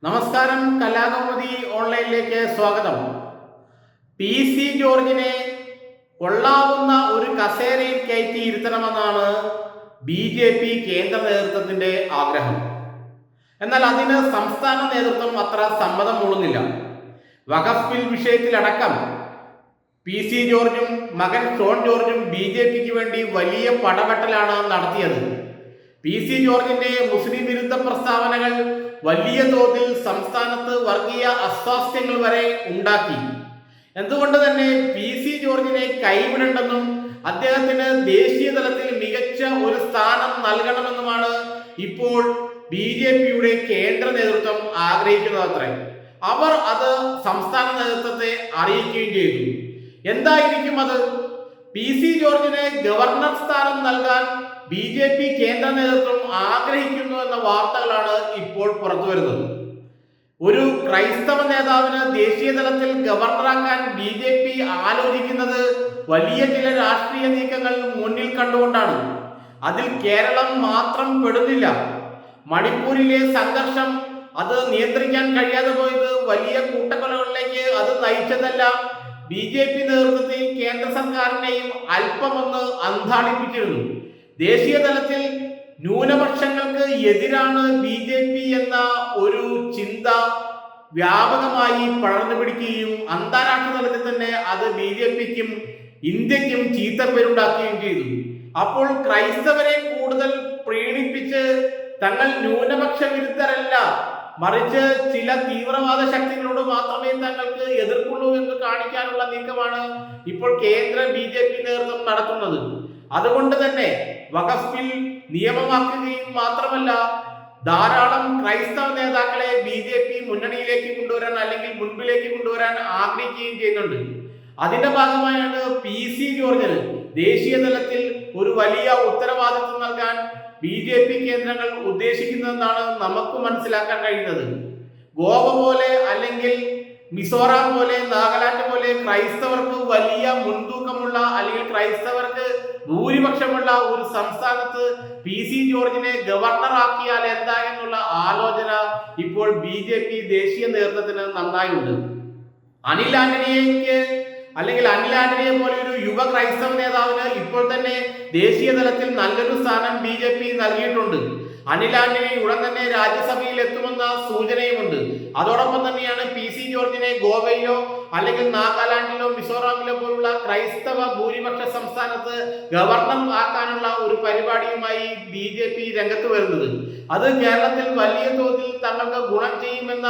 നമസ്കാരം. കലാകൗമുദി ഓൺലൈനിലേക്ക് സ്വാഗതം. P C ജോർജിനെ കൊള്ളാവുന്ന ഒരു കസേരയിൽ കയറ്റി ഇരുത്തണമെന്നാണ് BJP കേന്ദ്ര നേതൃത്വത്തിന്റെ ആഗ്രഹം. എന്നാൽ അതിന് സംസ്ഥാന നേതൃത്വം അത്ര സമ്മതം മൂളുന്നില്ല. വഖഫ് ബിൽ വിഷയത്തിലടക്കം പി സി ജോർജും മകൻ ഷോൺ ജോർജും BJPക്ക് വേണ്ടി വലിയ പടവെട്ടലാണ് നടത്തിയത്. പി സി ജോർജിന്റെ മുസ്ലിം വിരുദ്ധ പ്രസ്താവനകൾ വലിയ തോതിൽ സംസ്ഥാനത്ത് വർഗീയ അസ്വാസ്ഥ്യങ്ങൾ വരെ ഉണ്ടാക്കി. എന്തുകൊണ്ട് തന്നെ പി സി ജോർജിനെ കൈവിടണ്ടെന്നും അദ്ദേഹത്തിന് ദേശീയ തലത്തിൽ മികച്ച ഒരു സ്ഥാനം നൽകണമെന്നുമാണ് ഇപ്പോൾ BJPയുടെ കേന്ദ്ര നേതൃത്വം ആഗ്രഹിക്കുന്നതത്രേ. അവർ അത് സംസ്ഥാന നേതൃത്വത്തെ അറിയിക്കുകയും ചെയ്തു. എന്തായിരിക്കും അത്? പി സി ജോർജിന് ഗവർണർ സ്ഥാനം നൽകാൻ BJP കേന്ദ്ര നേതൃത്വം ആഗ്രഹിക്കുന്നു എന്ന വാർത്തകളാണ് ഇപ്പോൾ പുറത്തു വരുന്നത്. ഒരു ക്രൈസ്തവ നേതാവിന് ദേശീയ തലത്തിൽ ഗവർണറാക്കാൻ BJP ആലോചിക്കുന്നത് വലിയ ചില രാഷ്ട്രീയ നീക്കങ്ങൾ മുന്നിൽ കണ്ടുകൊണ്ടാണ്. അതിൽ കേരളം മാത്രം പെടുന്നില്ല. മണിപ്പൂരിലെ സംഘർഷം അത് നിയന്ത്രിക്കാൻ കഴിയാതെ പോയത് വലിയ കൂട്ടക്കൊലകളിലേക്ക് അത് നയിച്ചതെല്ലാം BJP നേതൃത്വത്തിൽ കേന്ദ്ര സർക്കാരിനെയും അല്പമൊന്ന് അന്ധാളിപ്പിച്ചിരുന്നു. ദേശീയ തലത്തിൽ ന്യൂനപക്ഷങ്ങൾക്ക് എതിരാണ് BJP എന്ന ഒരു ചിന്ത വ്യാപകമായി പടർന്നു പിടിക്കുകയും അന്താരാഷ്ട്ര തലത്തിൽ തന്നെ അത് BJPക്കും ഇന്ത്യക്കും ചീത്തപ്പേരുണ്ടാക്കുകയും ചെയ്തു. അപ്പോൾ ക്രൈസ്തവരെ കൂടുതൽ പ്രീണിപ്പിച്ച് തങ്ങൾ ന്യൂനപക്ഷ വിരുദ്ധരല്ല, മറിച്ച് ചില തീവ്രവാദ ശക്തികളോട് മാത്രമേ തങ്ങൾക്ക് എതിർക്കുള്ളൂ എന്ന് കാണിക്കാനുള്ള നീക്കമാണ് ഇപ്പോൾ കേന്ദ്ര BJP നേതൃത്വം നടത്തുന്നത്. അതുകൊണ്ട് തന്നെ വഖഫ് ബിൽ നിയമമാക്കുകയും മാത്രമല്ല, ധാരാളം ക്രൈസ്തവ നേതാക്കളെ BJP മുന്നണിയിലേക്ക് കൊണ്ടുവരാൻ അല്ലെങ്കിൽ മുൻപിലേക്ക് കൊണ്ടുവരാൻ ആഗ്രഹിക്കുകയും ചെയ്യുന്നുണ്ട്. അതിന്റെ ഭാഗമായാണ് പി സി ജോർജിന് ദേശീയ തലത്തിൽ ഒരു വലിയ ഉത്തരവാദിത്വം നൽകാൻ BJP കേന്ദ്രങ്ങൾ ഉദ്ദേശിക്കുന്നതെന്നാണ് നമുക്ക് മനസ്സിലാക്കാൻ കഴിയുന്നത്. ഗോവ പോലെ അല്ലെങ്കിൽ മിസോറാം പോലെ നാഗാലാൻഡ് പോലെ ക്രൈസ്തവർക്ക് വലിയ മുൻതൂക്കമുള്ള അല്ലെങ്കിൽ ക്രൈസ്തവർക്ക് ഭൂരിപക്ഷമുള്ള ഒരു സംസ്ഥാനത്ത് പി സി ജോർജിനെ ഗവർണറാക്കിയാൽ എന്താ എന്നുള്ള ആലോചന ഇപ്പോൾ BJP ദേശീയ നേതൃത്വത്തിന് നന്നായുണ്ട്. അനിൽ ആന്റണിയെ പോലെ ഒരു യുവ ക്രൈസ്തവ നേതാവിന് ഇപ്പോൾ തന്നെ ദേശീയ തലത്തിൽ നല്ലൊരു സ്ഥാനം BJP നൽകിയിട്ടുണ്ട്. അനിൽ ആന്റണി ഉടൻ തന്നെ രാജ്യസഭയിൽ എത്തുമെന്ന സൂചനയുമുണ്ട്. അതോടൊപ്പം തന്നെയാണ് പി സി ജോർജിനെ ഗോവയിലോ അല്ലെങ്കിൽ നാഗാലാൻഡിലോ മിസോറാമിലോ പോലുള്ള ക്രൈസ്തവ ഭൂരിപക്ഷ സംസ്ഥാനത്ത് ഗവർണർ ആക്കാനുള്ള ഒരു പരിപാടിയുമായി BJP രംഗത്ത് വരുന്നത്. അത് കേരളത്തിൽ വലിയ തോതിൽ തങ്ങൾക്ക് ഗുണം ചെയ്യുമെന്ന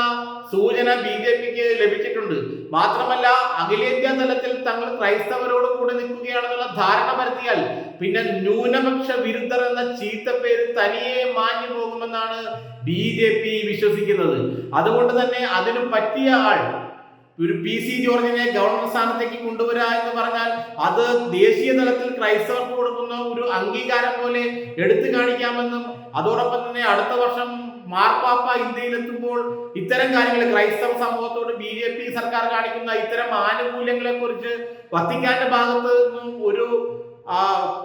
സൂചന BJPക്ക് ലഭിച്ചിട്ടുണ്ട്. മാത്രമല്ല, അഖിലേന്ത്യാ തലത്തിൽ തങ്ങൾ ക്രൈസ്തവരോട് കൂടെ നിൽക്കുകയാണെന്നുള്ള ധാരണ പരത്തിയാൽ പിന്നെ ന്യൂനപക്ഷ വിരുദ്ധർ എന്ന ചീത്തപ്പേര് തനിയെ മാഞ്ഞു പോകുമെന്നാണ് BJP വിശ്വസിക്കുന്നത്. അതുകൊണ്ട് തന്നെ അതിന് പറ്റിയ ആൾ ഒരു പി സി ജോർജിനെ ഗവർണർ സ്ഥാനത്തേക്ക് കൊണ്ടുവരിക എന്ന് പറഞ്ഞാൽ അത് ദേശീയ തലത്തിൽ ക്രൈസ്തവർക്ക് കൊടുക്കുന്ന ഒരു അംഗീകാരം പോലെ എടുത്തു കാണിക്കാമെന്നും അതോടൊപ്പം തന്നെ അടുത്ത വർഷം മാർപ്പാപ്പ ഇന്ത്യയിലെത്തുമ്പോൾ ഇത്തരം കാര്യങ്ങൾ ക്രൈസ്തവ സമൂഹത്തോട് BJP സർക്കാർ കാണിക്കുന്ന ഇത്തരം ആനുകൂല്യങ്ങളെ കുറിച്ച് വത്തിക്കാന്റെ ഭാഗത്ത് നിന്നും ഒരു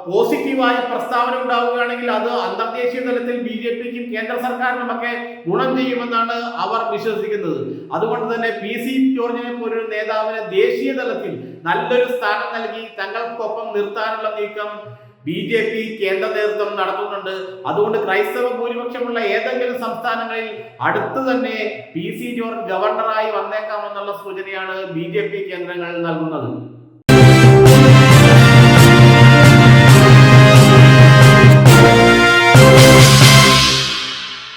പോസിറ്റീവായ പ്രസ്താവന ഉണ്ടാവുകയാണെങ്കിൽ അത് അന്തർദേശീയ തലത്തിൽ BJPക്കും കേന്ദ്ര സർക്കാരിനുമൊക്കെ ഗുണം ചെയ്യുമെന്നാണ് അവർ വിശ്വസിക്കുന്നത്. അതുകൊണ്ട് തന്നെ പി സി ജോർജിനെ പോലൊരു നേതാവിന് ദേശീയ തലത്തിൽ നല്ലൊരു സ്ഥാനം നൽകി തങ്ങൾക്കൊപ്പം നിർത്താനുള്ള നീക്കം BJP കേന്ദ്ര നേതൃത്വം നടത്തുന്നുണ്ട്. അതുകൊണ്ട് ക്രൈസ്തവ ഭൂരിപക്ഷമുള്ള ഏതെങ്കിലും സംസ്ഥാനങ്ങളിൽ അടുത്ത് തന്നെ പി സി ജോർജ് ഗവർണറായി വന്നേക്കാമെന്നുള്ള സൂചനയാണ് BJP കേന്ദ്രങ്ങൾ നൽകുന്നത്.